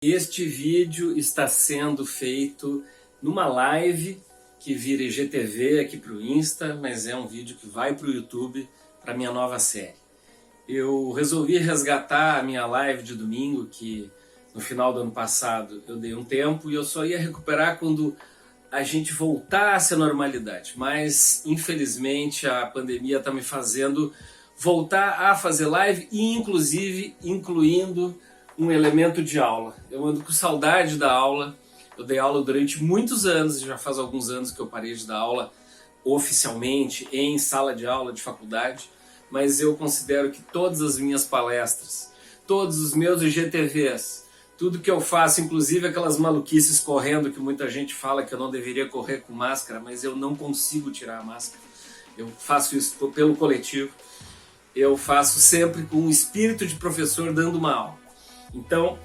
Este vídeo está sendo feito numa live que vira IGTV aqui para o Insta, mas é um vídeo que vai para o YouTube, para minha nova série. Eu resolvi resgatar a minha live de domingo, que no final do ano passado eu dei um tempo e eu só ia recuperar quando a gente voltasse à normalidade. Mas, infelizmente, a pandemia está me fazendo voltar a fazer live e, inclusive, incluindo um elemento de aula. Eu ando com saudade da aula. Eu dei aula durante muitos anos, já faz alguns anos que eu parei de dar aula oficialmente em sala de aula de faculdade, mas eu considero que todas as minhas palestras, todos os meus IGTVs, tudo que eu faço, inclusive aquelas maluquices correndo que muita gente fala que eu não deveria correr com máscara, mas eu não consigo tirar a máscara. Eu faço isso pelo coletivo. Eu faço sempre com o espírito de professor dando uma aula. Então,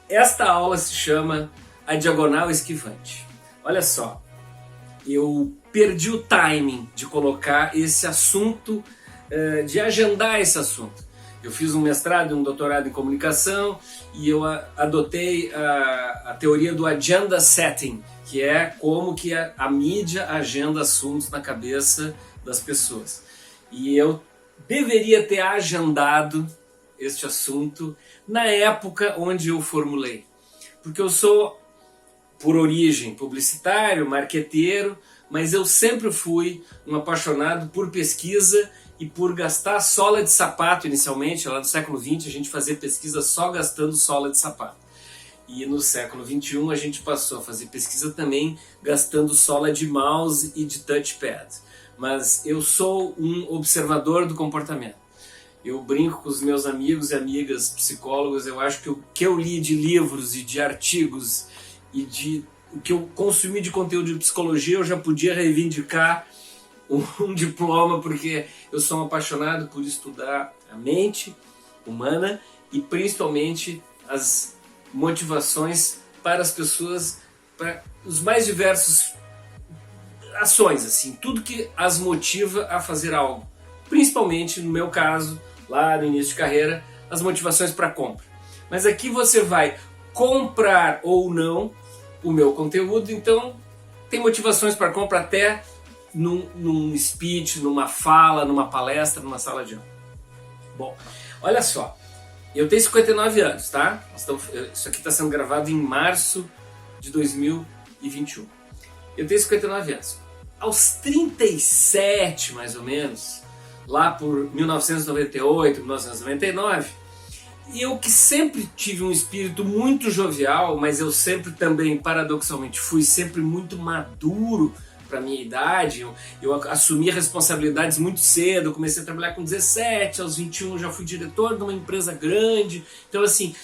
esta aula se chama A Diagonal Esquivante. Olha só, eu perdi o timing de colocar esse assunto, de agendar esse assunto. Eu fiz um mestrado e um doutorado em comunicação e eu adotei a teoria do agenda setting, que é como que a mídia agenda assuntos na cabeça das pessoas. E eu deveria ter agendado este assunto na época onde eu formulei. Porque eu sou, por origem, publicitário, marqueteiro, mas eu sempre fui um apaixonado por pesquisa e por gastar sola de sapato inicialmente. Lá no século XX a gente fazia pesquisa só gastando sola de sapato. E no século XXI a gente passou a fazer pesquisa também gastando sola de mouse e de touchpad. Mas eu sou um observador do comportamento. Eu brinco com os meus amigos e amigas psicólogos, eu acho que o que eu li de livros e de artigos e de o que eu consumi de conteúdo de psicologia, eu já podia reivindicar um diploma, porque eu sou um apaixonado por estudar a mente humana e principalmente as motivações para as pessoas, para os mais diversos ações, assim, tudo que as motiva a fazer algo. Principalmente, no meu caso, lá no início de carreira, as motivações para compra. Mas aqui você vai comprar ou não o meu conteúdo, então tem motivações para compra até num speech, numa fala, numa palestra, numa sala de aula. Bom, olha só, eu tenho 59 anos, tá? Isso aqui está sendo gravado em março de 2021. Eu tenho 59 anos. Aos 37, mais ou menos, lá por 1998, 1999, eu que sempre tive um espírito muito jovial, mas eu sempre também, paradoxalmente, fui sempre muito maduro para a minha idade. Eu assumi responsabilidades muito cedo, eu comecei a trabalhar com 17, aos 21 já fui diretor de uma empresa grande, então assim,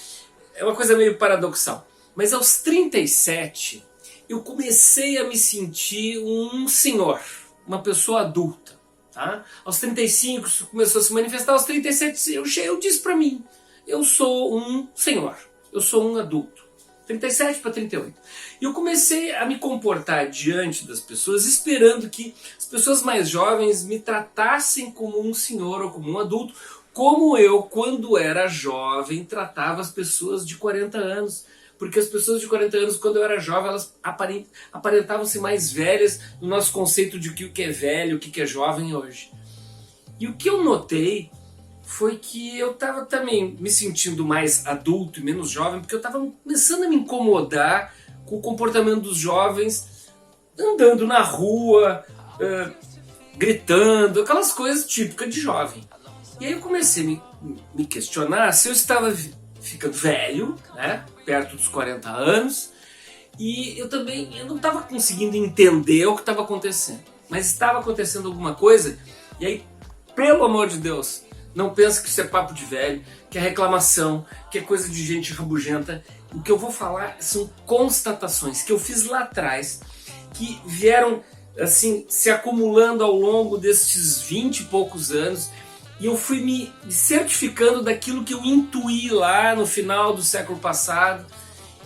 é uma coisa meio paradoxal. Mas aos 37, eu comecei a me sentir um senhor, uma pessoa adulta. Tá? Aos 35 isso começou a se manifestar, aos 37 eu disse para mim, eu sou um senhor, eu sou um adulto. 37 para 38. E eu comecei a me comportar diante das pessoas esperando que as pessoas mais jovens me tratassem como um senhor ou como um adulto, como eu, quando era jovem, tratava as pessoas de 40 anos. Porque as pessoas de 40 anos, quando eu era jovem, elas aparentavam ser mais velhas no nosso conceito de o que é velho, o que é jovem hoje. E o que eu notei foi que eu estava também me sentindo mais adulto e menos jovem, porque eu estava começando a me incomodar com o comportamento dos jovens, andando na rua, gritando, aquelas coisas típicas de jovem. E aí eu comecei a me questionar se eu estava ficando velho, né, perto dos 40 anos, e eu não estava conseguindo entender o que estava acontecendo. Mas estava acontecendo alguma coisa, e aí, pelo amor de Deus, não pensa que isso é papo de velho, que é reclamação, que é coisa de gente rabugenta. O que eu vou falar são constatações que eu fiz lá atrás, que vieram assim se acumulando ao longo destes 20 e poucos anos, e eu fui me certificando daquilo que eu intuí lá no final do século passado,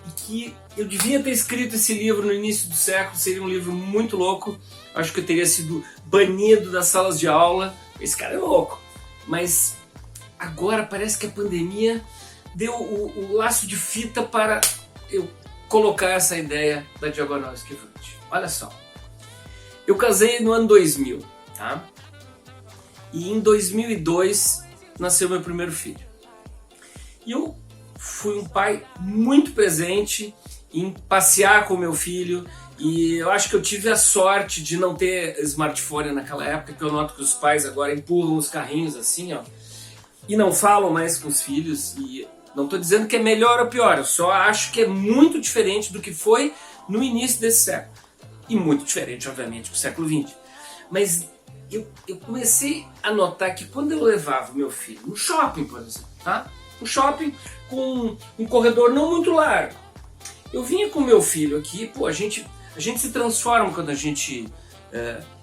e que eu devia ter escrito esse livro no início do século. Seria um livro muito louco, acho que eu teria sido banido das salas de aula. Esse cara é louco. Mas agora parece que a pandemia deu o laço de fita para eu colocar essa ideia da diagonal esquivante. Olha só, eu casei no ano 2000, tá? E em 2002 nasceu meu primeiro filho. E eu fui um pai muito presente em passear com meu filho, e eu acho que eu tive a sorte de não ter smartphone naquela época, que eu noto que os pais agora empurram os carrinhos assim, ó, e não falam mais com os filhos. E não estou dizendo que é melhor ou pior, eu só acho que é muito diferente do que foi no início desse século. E muito diferente, obviamente, do século XX. Mas eu comecei a notar que quando eu levava o meu filho no shopping, por exemplo, tá? Um shopping com um corredor não muito largo. Eu vinha com o meu filho aqui, pô, a gente se transforma quando a gente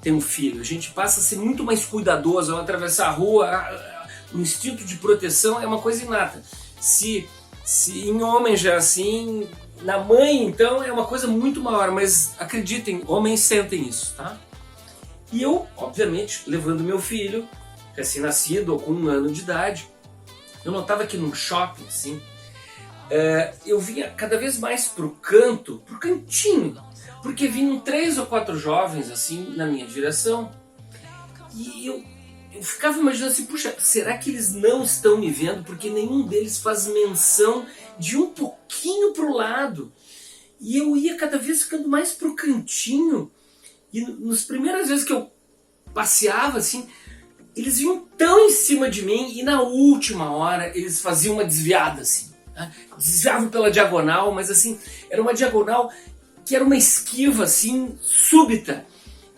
tem um filho. A gente passa a ser muito mais cuidadoso ao atravessar a rua. O instinto de proteção é uma coisa inata. Se em homem já é assim, na mãe então é uma coisa muito maior, mas acreditem, homens sentem isso, tá? E eu, obviamente, levando meu filho, recém-nascido ou com 1 ano de idade, eu notava que num shopping, assim, eu vinha cada vez mais pro cantinho, porque vinham 3 ou 4 jovens assim na minha direção, e eu ficava imaginando assim, puxa, será que eles não estão me vendo? Porque nenhum deles faz menção de um pouquinho pro lado. E eu ia cada vez ficando mais pro cantinho, e nas primeiras vezes que eu passeava assim, eles vinham tão em cima de mim, e na última hora eles faziam uma desviada assim, né? Desviavam pela diagonal, mas assim, era uma diagonal que era uma esquiva assim, súbita.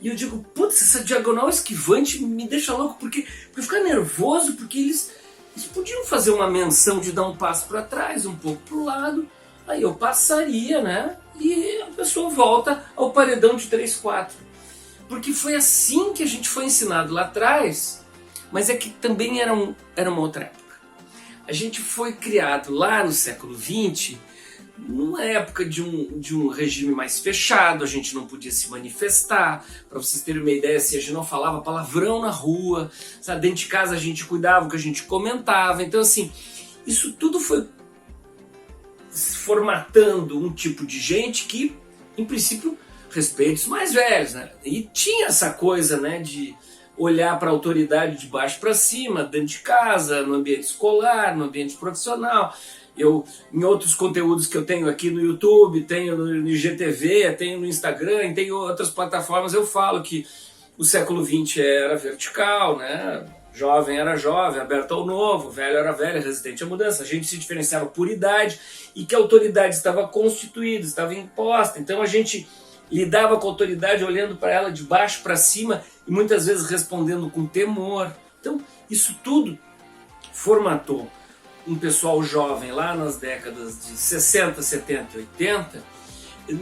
E eu digo, putz, essa diagonal esquivante me deixa louco, porque eu fico nervoso, porque eles podiam fazer uma menção de dar um passo para trás, um pouco para o lado, aí eu passaria, né? E a pessoa volta ao paredão de 3-4. Porque foi assim que a gente foi ensinado lá atrás, mas é que também era uma outra época. A gente foi criado lá no século XX, numa época de um regime mais fechado, a gente não podia se manifestar. Para vocês terem uma ideia, assim, a gente não falava palavrão na rua, sabe? Dentro de casa a gente cuidava do que a gente comentava. Então assim, isso tudo foi formatando um tipo de gente que, em princípio, respeita os mais velhos, né? E tinha essa coisa, né, de olhar para a autoridade de baixo para cima, dentro de casa, no ambiente escolar, no ambiente profissional. Eu, em outros conteúdos que eu tenho aqui no YouTube, tenho no IGTV, tenho no Instagram, tenho outras plataformas, eu falo que o século XX era vertical, né? Jovem era jovem, aberto ao novo, velho era velho, resistente à mudança. A gente se diferenciava por idade e que a autoridade estava constituída, estava imposta. Então a gente lidava com a autoridade olhando para ela de baixo para cima e muitas vezes respondendo com temor. Então isso tudo formatou um pessoal jovem lá nas décadas de 60, 70 e 80,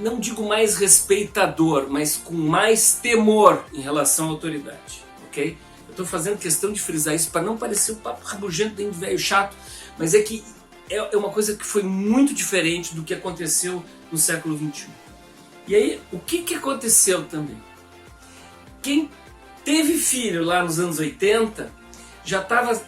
não digo mais respeitador, mas com mais temor em relação à autoridade, ok? Eu estou fazendo questão de frisar isso para não parecer um papo rabugento de velho chato, mas é que é uma coisa que foi muito diferente do que aconteceu no século XXI. E aí, o que aconteceu também? Quem teve filho lá nos anos 80 já estava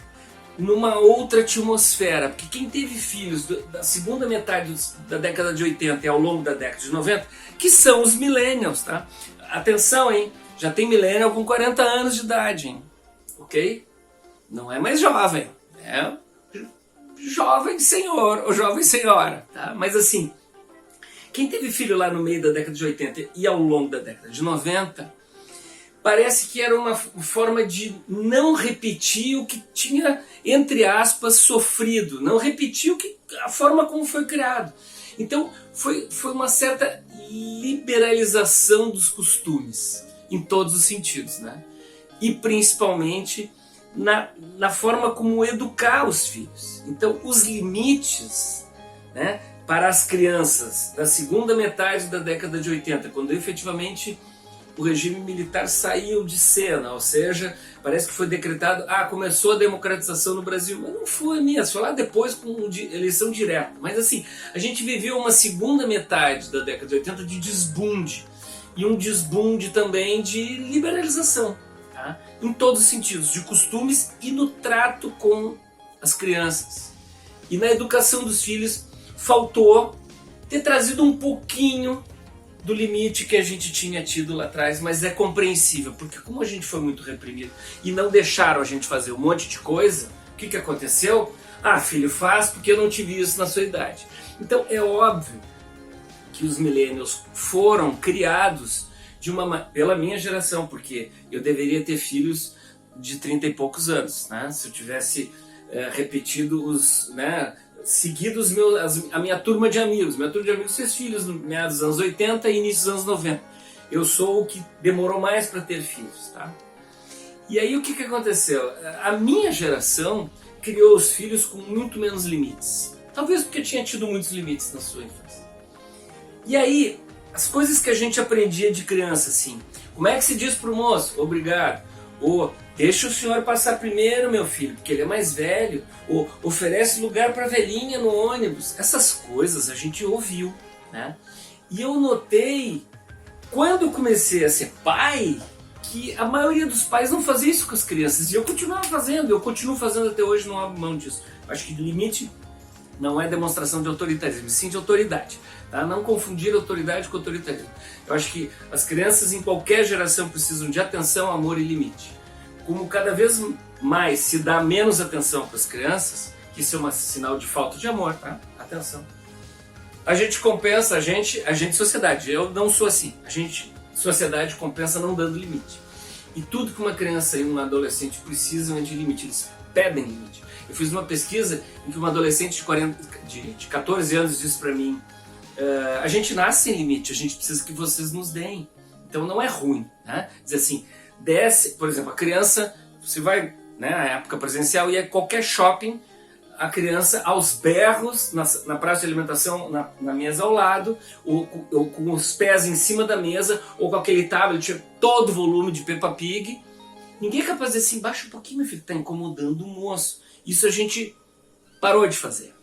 numa outra atmosfera, porque quem teve filhos da segunda metade da década de 80 e ao longo da década de 90, que são os millennials, tá? Atenção, hein? Já tem millennial com 40 anos de idade, hein? Ok? Não é mais jovem, é jovem senhor ou jovem senhora, tá? Mas assim, quem teve filho lá no meio da década de 80 e ao longo da década de 90, parece que era uma forma de não repetir o que tinha, entre aspas, sofrido, não repetir a forma como foi criado. Então foi uma certa liberalização dos costumes, em todos os sentidos, né? E principalmente na forma como educar os filhos. Então os limites, né, para as crianças da segunda metade da década de 80, quando efetivamente o regime militar saiu de cena, ou seja, parece que foi decretado, começou a democratização no Brasil, mas não foi mesmo, foi lá depois com eleição direta. Mas assim, a gente viveu uma segunda metade da década de 80 de desbunde, e um desbunde também de liberalização, tá? Em todos os sentidos, de costumes e no trato com as crianças. E na educação dos filhos faltou ter trazido um pouquinho do limite que a gente tinha tido lá atrás, mas é compreensível, porque como a gente foi muito reprimido e não deixaram a gente fazer um monte de coisa, o que aconteceu? Ah, filho, faz porque eu não tive isso na sua idade. Então é óbvio que os millennials foram criados pela minha geração, porque eu deveria ter filhos de 30 e poucos anos, né? Se eu tivesse repetido seguido a minha turma de amigos. Minha turma de amigos fez filhos no meados dos anos 80 e início dos anos 90. Eu sou o que demorou mais para ter filhos, tá? E aí o que aconteceu? A minha geração criou os filhos com muito menos limites. Talvez porque tinha tido muitos limites na sua infância. E aí, as coisas que a gente aprendia de criança, assim, como é que se diz pro moço? Obrigado. Ou deixa o senhor passar primeiro, meu filho, porque ele é mais velho. Ou oferece lugar para a velhinha no ônibus. Essas coisas a gente ouviu, né? E eu notei, quando eu comecei a ser pai, que a maioria dos pais não fazia isso com as crianças. E eu continuava fazendo, eu continuo fazendo até hoje, não abro mão disso. Acho que limite não é demonstração de autoritarismo, sim de autoridade. Tá? Não confundir autoridade com autoritarismo. Eu acho que as crianças em qualquer geração precisam de atenção, amor e limite. Como cada vez mais se dá menos atenção para as crianças, que isso é um sinal de falta de amor, tá? Atenção. A gente compensa, a gente sociedade, eu não sou assim. A gente, sociedade, compensa não dando limite. E tudo que uma criança e um adolescente precisam é de limite, eles pedem limite. Eu fiz uma pesquisa em que uma adolescente de 14 anos disse para mim: a gente nasce sem limite, a gente precisa que vocês nos deem. Então não é ruim, né? Diz assim, desce, por exemplo, a criança, você vai, né, na época presencial, ia a qualquer shopping, a criança aos berros, na praça de alimentação, na mesa ao lado, ou com os pés em cima da mesa, ou com aquele tablet, todo o volume de Peppa Pig. Ninguém é capaz de dizer assim, baixa um pouquinho, meu filho, tá incomodando o moço. Isso a gente parou de fazer.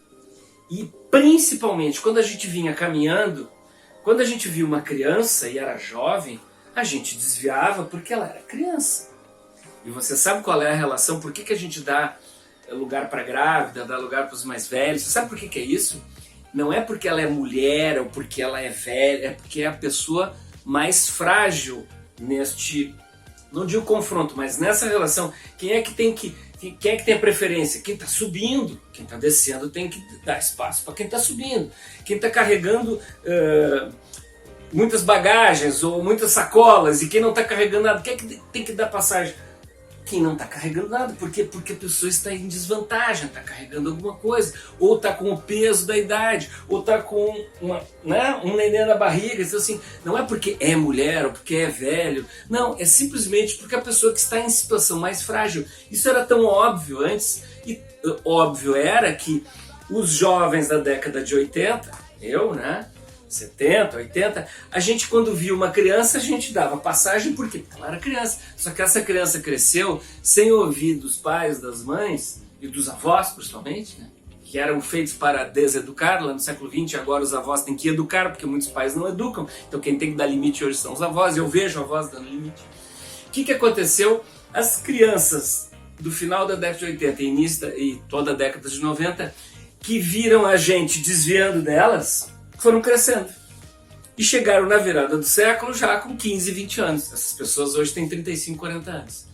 E principalmente quando a gente vinha caminhando, quando a gente via uma criança e era jovem, a gente desviava porque ela era criança. E você sabe qual é a relação? Por que a gente dá lugar para grávida, dá lugar para os mais velhos? Você sabe por que é isso? Não é porque ela é mulher ou porque ela é velha, é porque é a pessoa mais frágil neste, não digo confronto, mas nessa relação. Quem é que tem a preferência? Quem está subindo. Quem está descendo tem que dar espaço para quem está subindo. Quem está carregando muitas bagagens ou muitas sacolas e quem não está carregando nada, quem é que tem que dar passagem? Quem não está carregando nada. Por quê? Porque a pessoa está em desvantagem, está carregando alguma coisa, ou está com o peso da idade, ou está com um neném na barriga. Então, assim, não é porque é mulher ou porque é velho, não, é simplesmente porque a pessoa que está em situação mais frágil. Isso era tão óbvio antes, e óbvio era que os jovens da década de 80, 70, 80, a gente quando via uma criança, a gente dava passagem porque ela era criança. Só que essa criança cresceu sem ouvir dos pais, das mães e dos avós, principalmente, né? Que eram feitos para deseducar lá no século XX. Agora os avós têm que educar, porque muitos pais não educam. Então quem tem que dar limite hoje são os avós. Eu vejo avós dando limite. O que aconteceu? As crianças do final da década de 80 e toda a década de 90, que viram a gente desviando delas, foram crescendo. E chegaram na virada do século já com 15, 20 anos. Essas pessoas hoje têm 35, 40 anos.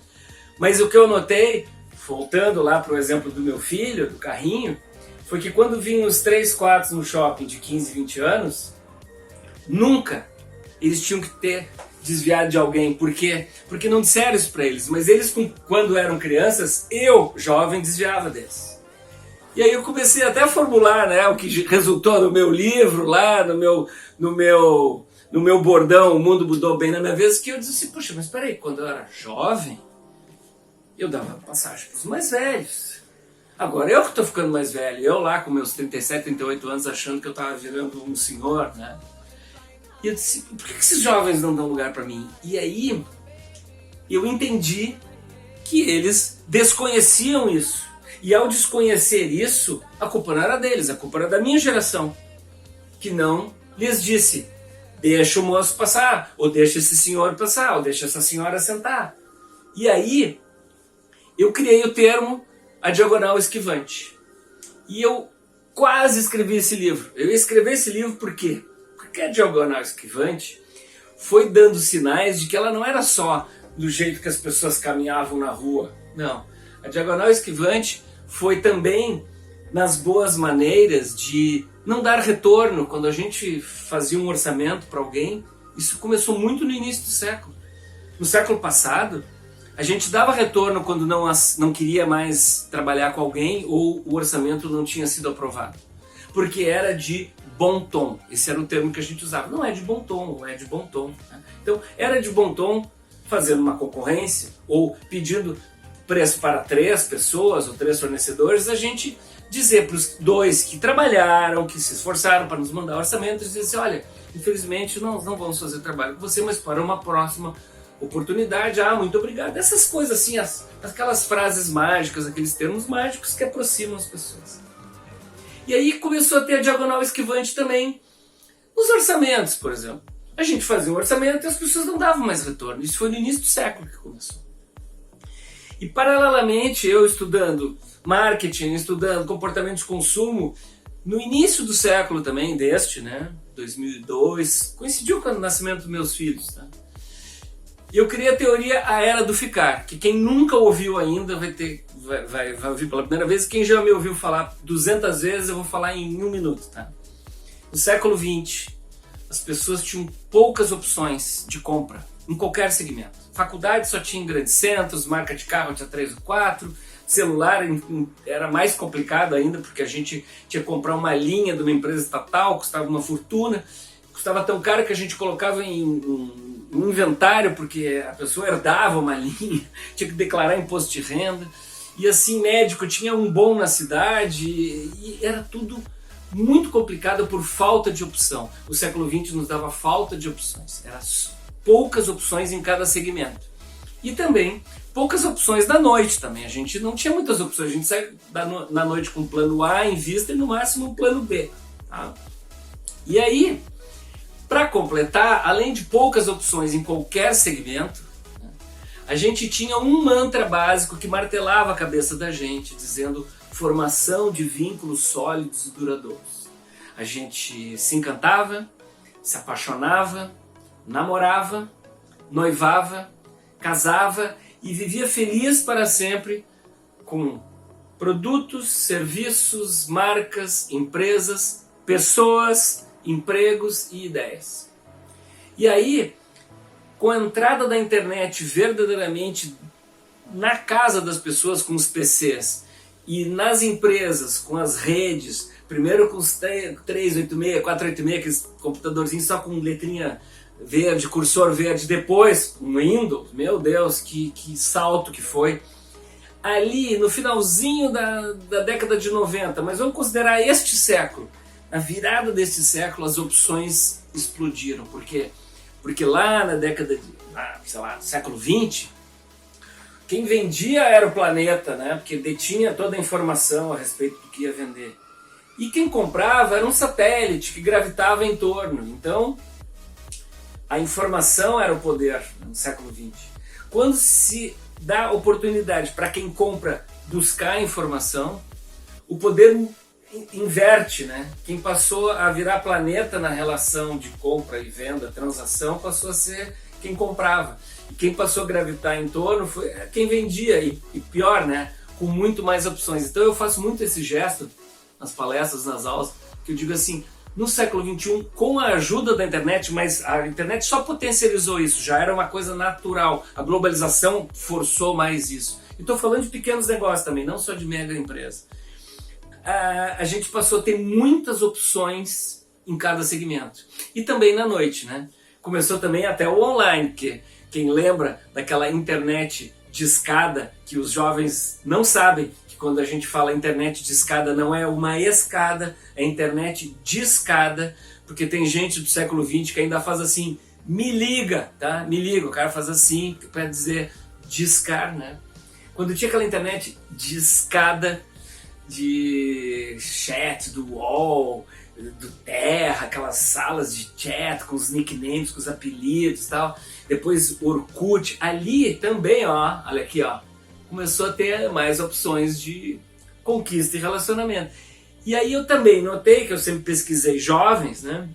Mas o que eu notei, voltando lá para o exemplo do meu filho, do carrinho, foi que quando vinham os 3, 4 no shopping de 15, 20 anos, nunca eles tinham que ter desviado de alguém. Por quê? Porque não disseram isso para eles. Mas eles, quando eram crianças, eu, jovem, desviava deles. E aí eu comecei até a formular, né, o que resultou no meu livro lá, no meu bordão, O Mundo Mudou Bem na Minha Vez, que eu disse assim, poxa, mas peraí, quando eu era jovem, eu dava passagem para os mais velhos. Agora eu que estou ficando mais velho, eu lá com meus 37, 38 anos achando que eu estava virando um senhor, né? E eu disse, por que esses jovens não dão lugar para mim? E aí eu entendi que eles desconheciam isso. E ao desconhecer isso, a culpa não era deles, a culpa era da minha geração, que não lhes disse, deixa o moço passar, ou deixa esse senhor passar, ou deixa essa senhora sentar. E aí, eu criei o termo a diagonal esquivante. E eu quase escrevi esse livro. Eu ia escrever esse livro por quê? Porque a Diagonal Esquivante foi dando sinais de que ela não era só do jeito que as pessoas caminhavam na rua. Não. A Diagonal Esquivante foi também nas boas maneiras de não dar retorno. Quando a gente fazia um orçamento para alguém, isso começou muito no início do século. No século passado, a gente dava retorno quando não queria mais trabalhar com alguém ou o orçamento não tinha sido aprovado. Porque era de bom tom. Esse era o termo que a gente usava. Não é de bom tom, é de bom tom. Então, era de bom tom fazendo uma concorrência ou pedindo preço para 3 pessoas ou 3 fornecedores, a gente dizer para os 2 que trabalharam, que se esforçaram para nos mandar orçamentos, dizer assim, olha, infelizmente não vamos fazer trabalho com você, mas para uma próxima oportunidade, muito obrigado. Essas coisas assim, aquelas frases mágicas, aqueles termos mágicos que aproximam as pessoas. E aí começou a ter a Diagonal Esquivante também nos orçamentos, por exemplo. A gente fazia um orçamento e as pessoas não davam mais retorno. Isso foi no início do século que começou. E paralelamente, eu estudando marketing, estudando comportamento de consumo, no início do século também, 2002, coincidiu com o nascimento dos meus filhos, tá? E eu criei a teoria A Era do Ficar, que quem nunca ouviu ainda vai ouvir pela primeira vez. Quem já me ouviu falar 200 vezes, eu vou falar em 1 minuto, tá? No século XX, as pessoas tinham poucas opções de compra, em qualquer segmento. Faculdade só tinha em grandes centros, marca de carro tinha 3 ou 4, celular era mais complicado ainda, porque a gente tinha que comprar uma linha de uma empresa estatal, custava uma fortuna, custava tão caro que a gente colocava em um inventário, porque a pessoa herdava uma linha, tinha que declarar imposto de renda, e assim, médico tinha um bom na cidade, e era tudo muito complicado por falta de opção. O século XX nos dava falta de opções, eram poucas opções em cada segmento. E também poucas opções da noite também, a gente não tinha muitas opções, a gente sai na noite com o plano A em vista e no máximo um plano B. Tá? E aí, para completar, além de poucas opções em qualquer segmento, a gente tinha um mantra básico que martelava a cabeça da gente, dizendo formação de vínculos sólidos e duradouros. A gente se encantava, se apaixonava, namorava, noivava, casava e vivia feliz para sempre com produtos, serviços, marcas, empresas, pessoas, empregos e ideias. E aí, com a entrada da internet verdadeiramente na casa das pessoas com os PCs e nas empresas com as redes, primeiro com os 386, 486, aqueles computadorzinhos só com letrinha verde, cursor verde, depois um Windows, meu Deus, que salto que foi. Ali no finalzinho da década de 90, mas vamos considerar este século, na virada deste século as opções explodiram, porque lá na década de, século 20, quem vendia era o planeta, né? Porque detinha toda a informação a respeito do que ia vender. E quem comprava era um satélite que gravitava em torno. Então, a informação era o poder no século 20. Quando se dá oportunidade para quem compra buscar informação, o poder inverte, né? Quem passou a virar planeta na relação de compra e venda, transação, passou a ser quem comprava. E quem passou a gravitar em torno foi quem vendia, e pior, né? Com muito mais opções. Então eu faço muito esse gesto nas palestras, nas aulas, que eu digo assim, no século XXI, com a ajuda da internet, mas a internet só potencializou isso, já era uma coisa natural, a globalização forçou mais isso. E estou falando de pequenos negócios também, não só de mega empresa. A gente passou a ter muitas opções em cada segmento. E também na noite, né? Começou também até o online, que quem lembra daquela internet de escada, que os jovens não sabem, que quando a gente fala internet de escada não é uma escada, é internet de escada, porque tem gente do século XX que ainda faz assim, me liga, tá? Me liga, o cara faz assim, para dizer discar, né? Quando tinha aquela internet de escada, de chat, do UOL, do Terra, aquelas salas de chat com os nicknames, com os apelidos e tal. Depois Orkut, ali também, ó, olha aqui, ó, começou a ter mais opções de conquista e relacionamento. E aí eu também notei, que eu sempre pesquisei jovens, né,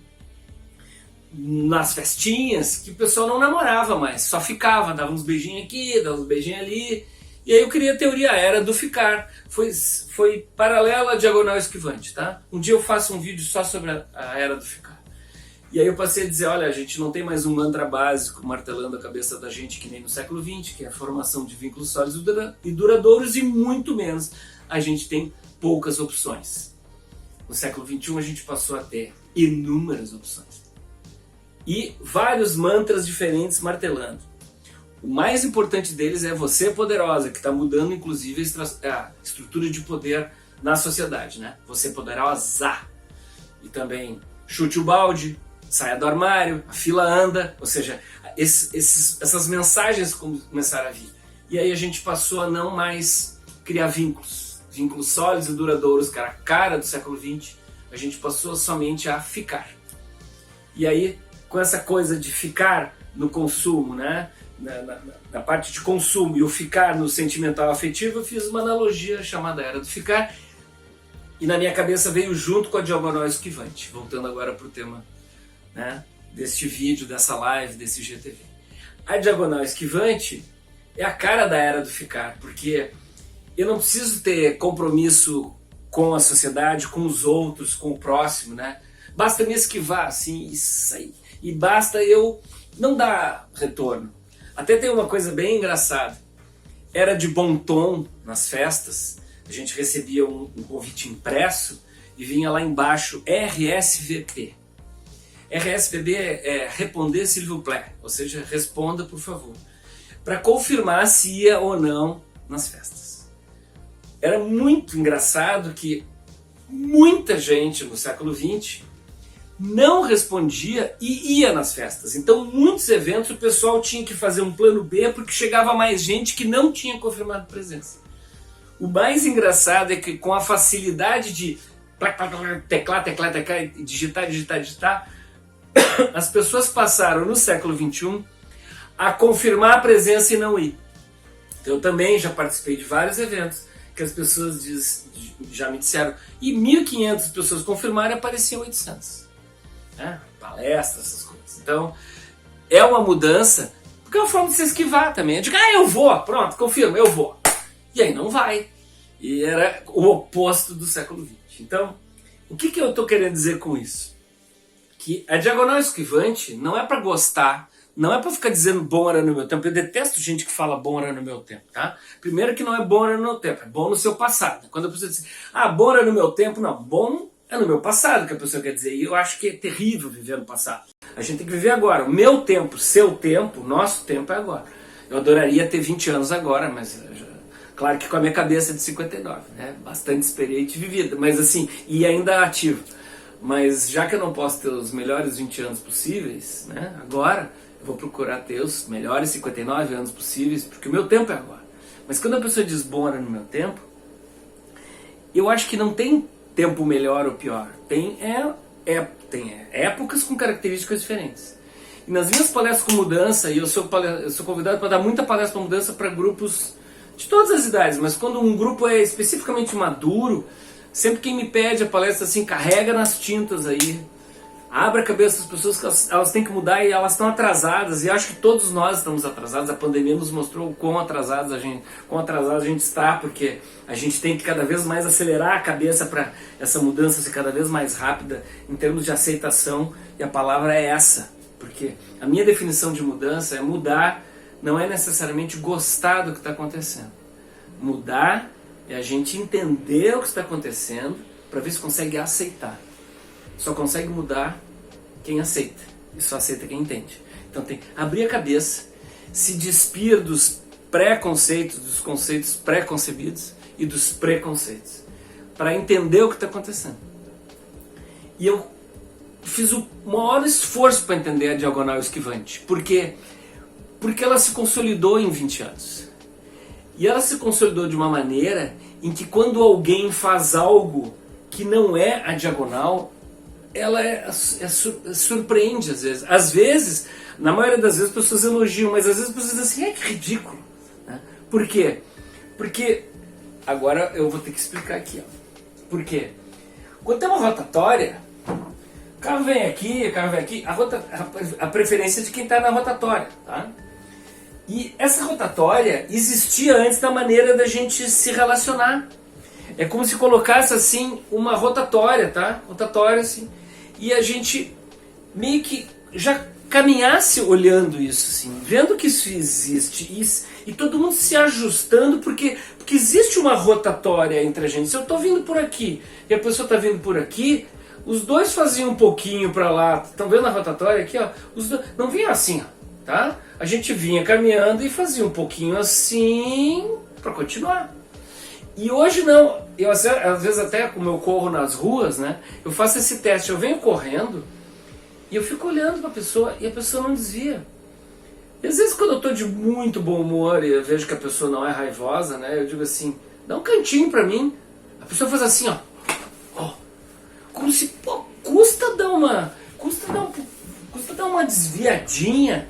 nas festinhas, que o pessoal não namorava mais, só ficava, dava uns beijinhos aqui, dava uns beijinhos ali. E aí eu criei a teoria, a era do ficar. Foi paralela à diagonal esquivante, tá? Um dia eu faço um vídeo só sobre a era do ficar. E aí eu passei a dizer, olha, a gente não tem mais um mantra básico martelando a cabeça da gente que nem no século XX, que é a formação de vínculos sólidos e duradouros, e muito menos a gente tem poucas opções. No século XXI a gente passou a ter inúmeras opções. E vários mantras diferentes martelando. O mais importante deles é você poderosa, que está mudando inclusive a estrutura de poder na sociedade, né? Você poderosa. E também chute o balde, saia do armário, a fila anda, ou seja, essas mensagens começaram a vir. E aí a gente passou a não mais criar vínculos sólidos e duradouros, cara, a cara do século XX, a gente passou somente a ficar. E aí, com essa coisa de ficar no consumo, né? Na parte de consumo, e o ficar no sentimental afetivo, eu fiz uma analogia chamada era do ficar, e na minha cabeça veio junto com a diagonal esquivante, voltando agora para o tema, né, deste vídeo, dessa live, desse GTV. A diagonal esquivante é a cara da era do ficar, porque eu não preciso ter compromisso com a sociedade, com os outros, com o próximo, né? Basta me esquivar, assim, isso aí. E basta eu não dar retorno. Até tem uma coisa bem engraçada. Era de bom tom nas festas, a gente recebia um convite impresso e vinha lá embaixo RSVP. RSVP é responder s'il vous plaît, ou seja, responda por favor, para confirmar se ia ou não nas festas. Era muito engraçado que muita gente no século XX não respondia e ia nas festas. Então, muitos eventos o pessoal tinha que fazer um plano B porque chegava mais gente que não tinha confirmado presença. O mais engraçado é que com a facilidade de teclar, digitar, as pessoas passaram no século XXI a confirmar a presença e não ir. Então, eu também já participei de vários eventos que as pessoas já me disseram, e 1.500 pessoas confirmaram e apareciam 800. Né? Palestras, essas coisas. Então, é uma mudança, porque é uma forma de se esquivar também. Eu digo, eu vou, pronto, confirma, eu vou. E aí não vai. E era o oposto do século XX. Então, o que eu estou querendo dizer com isso? Que a diagonal esquivante não é para gostar, não é para ficar dizendo bom era no meu tempo. Eu detesto gente que fala bom era no meu tempo, tá? Primeiro que não é bom era no meu tempo, é bom no seu passado. Quando a pessoa diz, bom era no meu tempo, não, bom é no meu passado que a pessoa quer dizer. E eu acho que é terrível viver no passado. A gente tem que viver agora. O meu tempo, seu tempo, nosso tempo é agora. Eu adoraria ter 20 anos agora, mas claro que com a minha cabeça de 59, né? Bastante experiente e vivida, mas assim, e ainda ativo. Mas já que eu não posso ter os melhores 20 anos possíveis, né? Agora eu vou procurar ter os melhores 59 anos possíveis, porque o meu tempo é agora. Mas quando a pessoa diz bom era no meu tempo, eu acho que não tem tempo melhor ou pior. Tem épocas com características diferentes. E nas minhas palestras com mudança, e eu sou convidado para dar muita palestra com mudança para grupos de todas as idades, mas quando um grupo é especificamente maduro, sempre quem me pede a palestra assim, carrega nas tintas aí, abre a cabeça das pessoas que elas têm que mudar e elas estão atrasadas, e acho que todos nós estamos atrasados. A pandemia nos mostrou o quão atrasados a gente está, porque a gente tem que cada vez mais acelerar a cabeça para essa mudança ser cada vez mais rápida em termos de aceitação, e a palavra é essa, porque a minha definição de mudança é mudar, não é necessariamente gostar do que está acontecendo. Mudar é a gente entender o que está acontecendo para ver se consegue aceitar. Só consegue mudar quem aceita. E só aceita quem entende. Então tem que abrir a cabeça, se despir dos preconceitos, dos conceitos pré-concebidos e dos preconceitos, para entender o que está acontecendo. E eu fiz o maior esforço para entender a diagonal esquivante. Por quê? Porque ela se consolidou em 20 anos. E ela se consolidou de uma maneira em que quando alguém faz algo que não é a diagonal, ela surpreende às vezes. Às vezes, na maioria das vezes, as pessoas elogiam, mas às vezes as pessoas dizem assim, que ridículo. Né? Por quê? Porque, agora eu vou ter que explicar aqui. Por quê? Quando tem uma rotatória, o carro vem aqui, a preferência é de quem está na rotatória, tá? E essa rotatória existia antes da maneira da gente se relacionar. É como se colocasse assim uma rotatória, tá? Rotatória assim, e a gente meio que já caminhasse olhando isso, assim, vendo que isso existe e todo mundo se ajustando, porque existe uma rotatória entre a gente. Se eu estou vindo por aqui e a pessoa está vindo por aqui, os dois faziam um pouquinho para lá. Estão vendo a rotatória aqui? Ó, os dois, não vinha assim, ó, tá? A gente vinha caminhando e fazia um pouquinho assim para continuar. E hoje não. Eu às vezes até como eu corro nas ruas, né? Eu faço esse teste. Eu venho correndo e eu fico olhando para a pessoa e a pessoa não desvia. E às vezes quando eu estou de muito bom humor e eu vejo que a pessoa não é raivosa, né? Eu digo assim, dá um cantinho para mim. A pessoa faz assim, ó. Como se, pô, custa dar uma desviadinha.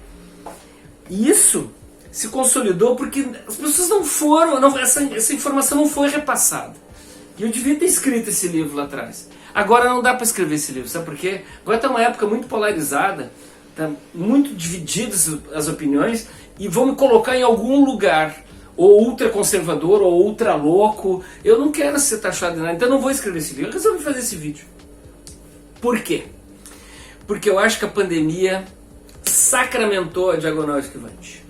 E isso se consolidou porque as pessoas não foram, essa informação não foi repassada. E eu devia ter escrito esse livro lá atrás. Agora não dá para escrever esse livro, sabe por quê? Agora está uma época muito polarizada, está muito divididas as opiniões e vão me colocar em algum lugar, ou ultraconservador, ou ultra louco. Eu não quero ser taxado de nada, então eu não vou escrever esse livro. Eu resolvi fazer esse vídeo. Por quê? Porque eu acho que a pandemia sacramentou a diagonal esquivante.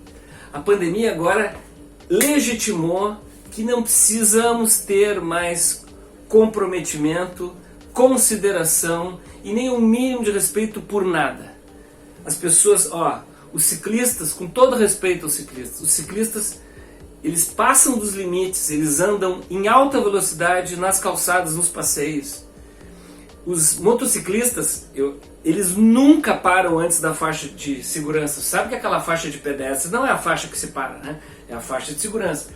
A pandemia agora legitimou que não precisamos ter mais comprometimento, consideração e nem um mínimo de respeito por nada. As pessoas, os ciclistas, com todo respeito aos ciclistas, os ciclistas, eles passam dos limites, eles andam em alta velocidade nas calçadas, nos passeios. Os motociclistas, eles nunca param antes da faixa de segurança. Sabe que aquela faixa de pedestre não é a faixa que se para, né? É a faixa de segurança.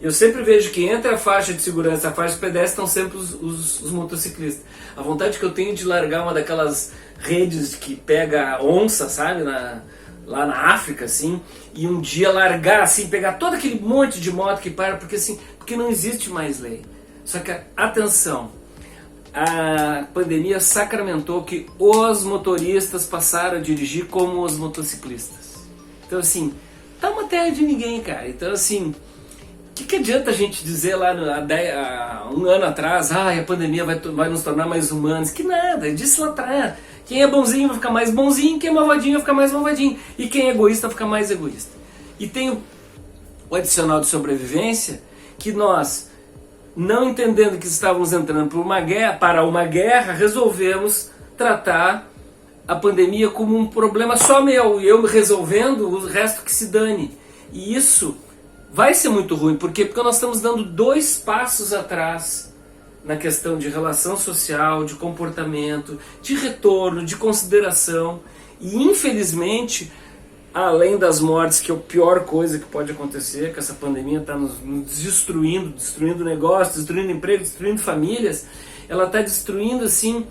Eu sempre vejo que entre a faixa de segurança e a faixa de pedestre estão sempre os motociclistas. A vontade que eu tenho de largar uma daquelas redes que pega onça, sabe? Lá na África, assim, e um dia largar, assim, pegar todo aquele monte de moto que para, porque não existe mais lei. Só que, atenção, a pandemia sacramentou que os motoristas passaram a dirigir como os motociclistas. Então, assim, tá uma terra de ninguém, cara. Então, assim, o que adianta a gente dizer lá há um ano atrás, a pandemia vai nos tornar mais humanos? Que nada, eu disse lá atrás. Quem é bonzinho vai ficar mais bonzinho, quem é malvadinho vai ficar mais malvadinho. E quem é egoísta vai ficar mais egoísta. E tem o adicional de sobrevivência, que nós, não entendendo que estávamos entrando para uma guerra, resolvemos tratar a pandemia como um problema só meu, e eu resolvendo, o resto que se dane. E isso vai ser muito ruim, porque nós estamos dando 2 passos atrás na questão de relação social, de comportamento, de retorno, de consideração. E infelizmente, além das mortes, que é a pior coisa que pode acontecer, que essa pandemia está nos destruindo negócios, destruindo empregos, destruindo famílias, ela está destruindo assim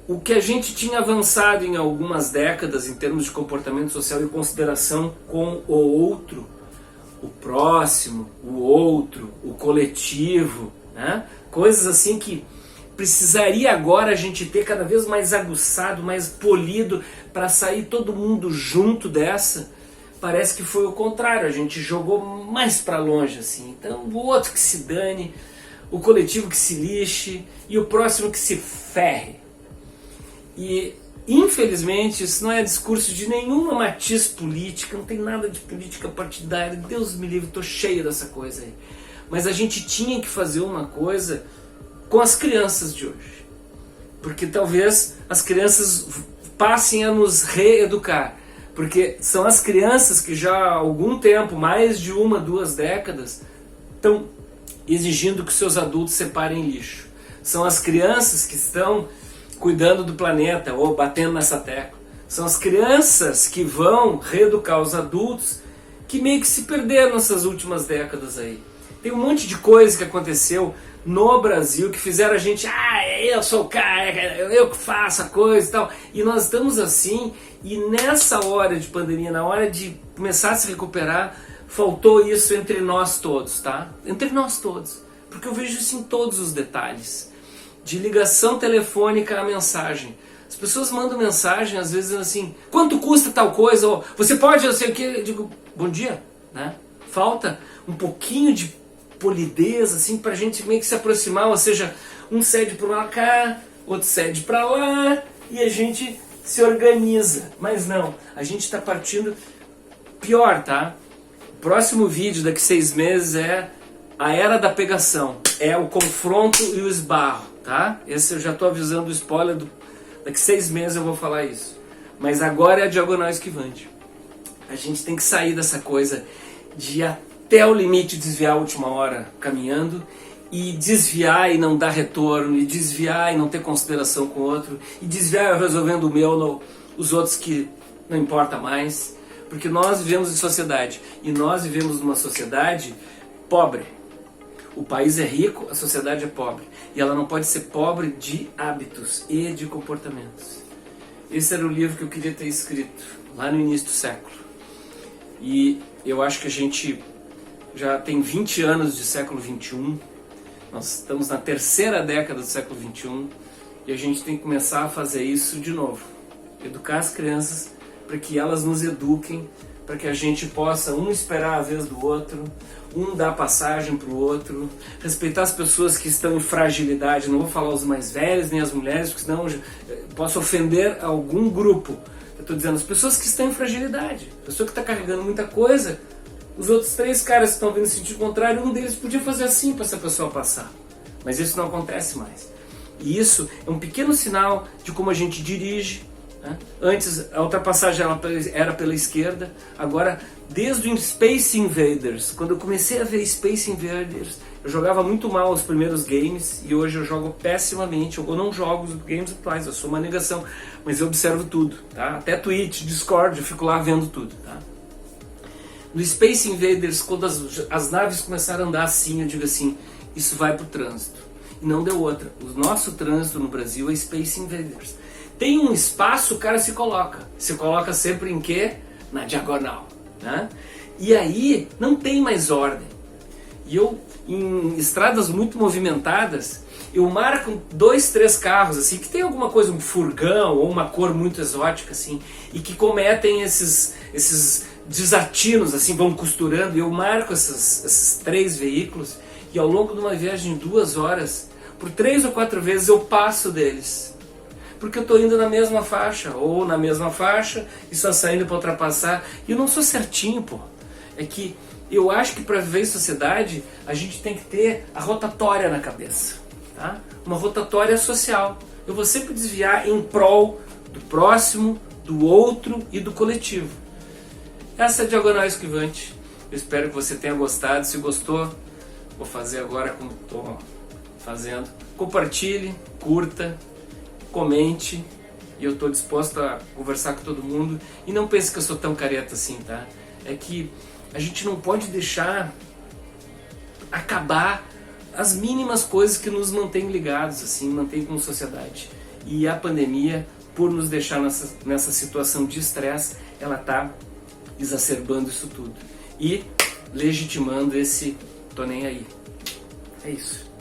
o que a gente tinha avançado em algumas décadas em termos de comportamento social e consideração com o outro, o próximo, o outro, o coletivo, né? Coisas assim que precisaria agora a gente ter cada vez mais aguçado, mais polido, para sair todo mundo junto dessa. Parece que foi o contrário, a gente jogou mais para longe assim. Então o outro que se dane, o coletivo que se lixe e o próximo que se ferre. E infelizmente isso não é discurso de nenhuma matiz política, não tem nada de política partidária, Deus me livre, estou cheio dessa coisa aí. Mas a gente tinha que fazer uma coisa com as crianças de hoje. Porque talvez as crianças passem a nos reeducar. Porque são as crianças que já há algum tempo, mais de 1, 2 décadas, estão exigindo que seus adultos separem lixo. São as crianças que estão cuidando do planeta ou batendo nessa tecla. São as crianças que vão reeducar os adultos que meio que se perderam nessas últimas décadas aí. Tem um monte de coisa que aconteceu no Brasil que fizeram a gente, eu sou o cara, eu que faço a coisa e tal. E nós estamos assim, e nessa hora de pandemia, na hora de começar a se recuperar, faltou isso entre nós todos, tá? Entre nós todos. Porque eu vejo isso em todos os detalhes. de ligação telefônica à mensagem. As pessoas mandam mensagem, às vezes, assim, quanto custa tal coisa? Ou, você pode, eu sei o que, eu digo, bom dia, né? Falta um pouquinho de polidez, assim, pra gente meio que se aproximar, ou seja, um cede para cá, outro cede para lá, e a gente se organiza. Mas não, a gente está partindo pior, tá? O próximo vídeo daqui 6 meses é a era da pegação, é o confronto e o esbarro, tá? Esse eu já estou avisando o spoiler, daqui 6 meses eu vou falar isso. Mas agora é a diagonal esquivante. A gente tem que sair dessa coisa de ir até o limite, desviar a última hora caminhando, e desviar e não dar retorno, e desviar e não ter consideração com o outro, e desviar resolvendo o meu, os outros que não importa mais, porque nós vivemos em sociedade, e nós vivemos numa sociedade pobre. O país é rico, a sociedade é pobre, e ela não pode ser pobre de hábitos e de comportamentos. Esse era o livro que eu queria ter escrito, lá no início do século, e eu acho que a gente já tem 20 anos de século XXI, nós estamos na terceira década do século XXI e a gente tem que começar a fazer isso de novo. Educar as crianças para que elas nos eduquem, para que a gente possa um esperar a vez do outro, um dar passagem para o outro, respeitar as pessoas que estão em fragilidade. Não vou falar os mais velhos nem as mulheres, porque senão eu posso ofender algum grupo. Eu estou dizendo as pessoas que estão em fragilidade, a pessoa que está carregando muita coisa. Os outros 3 caras que estão vindo no sentido contrário, um deles podia fazer assim para essa pessoa passar. Mas isso não acontece mais. E isso é um pequeno sinal de como a gente dirige. Né? Antes a ultrapassagem era pela esquerda. Agora, desde o Space Invaders, quando eu comecei a ver Space Invaders, eu jogava muito mal os primeiros games e hoje eu jogo pessimamente. Eu não jogo os games atuais, eu sou uma negação. Mas eu observo tudo. Tá? Até Twitch, Discord, eu fico lá vendo tudo. Tá? No Space Invaders, quando as naves começaram a andar assim, eu digo assim, isso vai para o trânsito. E não deu outra. O nosso trânsito no Brasil é Space Invaders. Tem um espaço, o cara se coloca. Se coloca sempre em quê? Na diagonal. Né? E aí não tem mais ordem. E eu, em estradas muito movimentadas, eu marco 2, 3 carros assim, que tem alguma coisa, um furgão ou uma cor muito exótica assim, e que cometem esses desatinos, assim, vão costurando, e eu marco esses 3 veículos, e ao longo de uma viagem de 2 horas, por 3 ou 4 vezes eu passo deles, porque eu estou indo na mesma faixa, ou na mesma faixa, e só saindo para ultrapassar, e eu não sou certinho, pô. É que eu acho que para viver em sociedade, a gente tem que ter a rotatória na cabeça, tá? Uma rotatória social. Eu vou sempre desviar em prol do próximo, do outro e do coletivo. Essa é a diagonal esquivante. Eu espero que você tenha gostado. Se gostou, vou fazer agora como estou fazendo. Compartilhe, curta, comente. E eu estou disposto a conversar com todo mundo. E não pense que eu sou tão careta assim, tá? É que a gente não pode deixar acabar as mínimas coisas que nos mantêm ligados, assim, mantêm como sociedade. E a pandemia, por nos deixar nessa situação de estresse, ela está exacerbando isso tudo e legitimando esse tô nem aí. É isso.